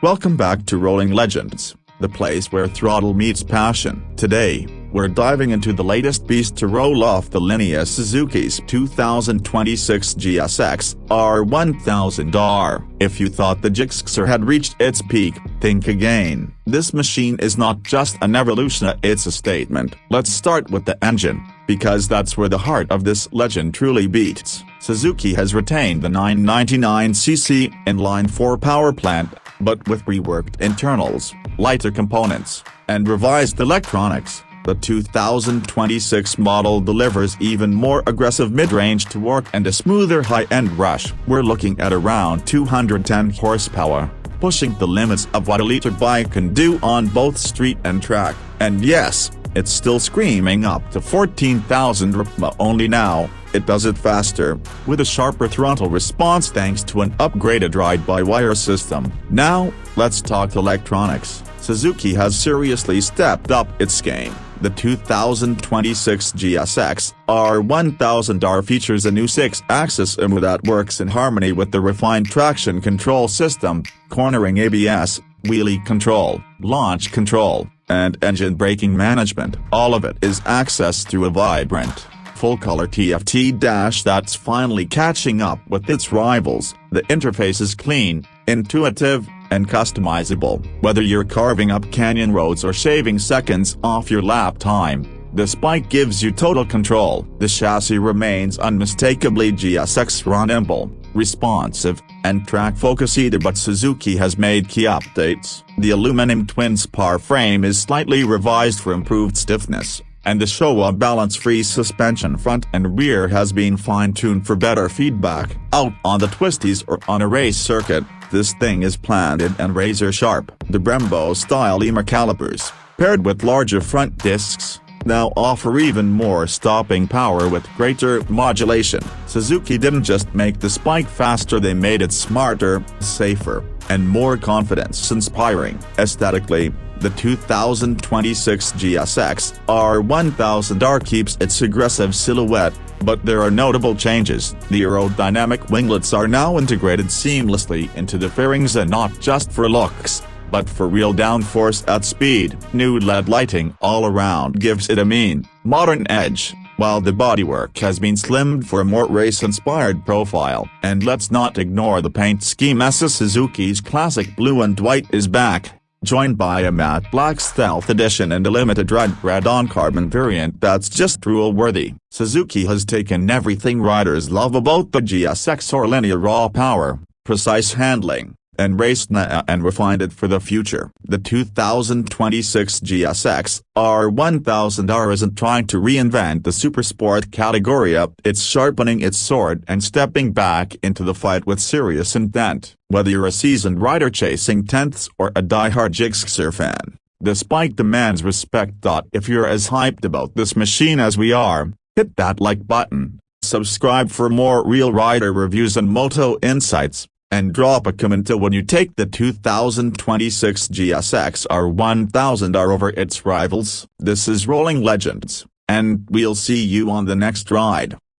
Welcome back to Rolling Legends, the place where throttle meets passion. Today, we're diving into the latest beast to roll off the linear Suzuki's 2026 GSX-R1000R. If you thought the Gixxer had reached its peak, think again. This machine is not just an evolution, it's a statement. Let's start with the engine, because that's where the heart of this legend truly beats. Suzuki has retained the 999cc inline-4 power plant, but with reworked internals, lighter components, and revised electronics. The 2026 model delivers even more aggressive mid-range torque and a smoother high-end rush. We're looking at around 210 horsepower, pushing the limits of what a liter bike can do on both street and track. And yes, it's still screaming up to 14,000 rpm, only now it does it faster, with a sharper throttle response thanks to an upgraded ride-by-wire system. Now, let's talk electronics. Suzuki has seriously stepped up its game. The 2026 GSX-R1000R features a new 6-axis IMU that works in harmony with the refined traction control system, cornering ABS, wheelie control, launch control, and engine braking management. All of it is accessed through a vibrant, full-color TFT dash that's finally catching up with its rivals. The interface is clean, intuitive, and customizable. Whether you're carving up canyon roads or shaving seconds off your lap time, this bike gives you total control. The chassis remains unmistakably GSX-R nimble, responsive, and track-focused either, but Suzuki has made key updates. The aluminum twin-spar frame is slightly revised for improved stiffness, and the Showa balance-free suspension front and rear has been fine-tuned for better feedback. Out on the twisties or on a race circuit, this thing is planted and razor-sharp. The Brembo-style EMA calipers, paired with larger front discs, now offer even more stopping power with greater modulation. Suzuki didn't just make this bike faster, they made it smarter, safer, and more confidence-inspiring. Aesthetically, the 2026 GSX-R1000R keeps its aggressive silhouette, but there are notable changes. The aerodynamic winglets are now integrated seamlessly into the fairings, and not just for looks, but for real downforce at speed. New LED lighting all around gives it a mean, modern edge, while the bodywork has been slimmed for a more race-inspired profile. And let's not ignore the paint scheme, as Suzuki's classic blue and white is back, joined by a matte black stealth edition and a limited red on carbon variant that's just drool-worthy. Suzuki has taken everything riders love about the GSX-R linear raw power, precise handling, and race and refined it for the future. The 2026 GSX-R1000R isn't trying to reinvent the supersport category, it's sharpening its sword and stepping back into the fight with serious intent. Whether you're a seasoned rider chasing tenths or a die-hard Gixxer fan, this bike demands respect. If you're as hyped about this machine as we are, hit that like button, subscribe for more real rider reviews and moto insights, and drop a comment when you take the 2026 GSX-R1000R over its rivals. This is Rolling Legends, and we'll see you on the next ride.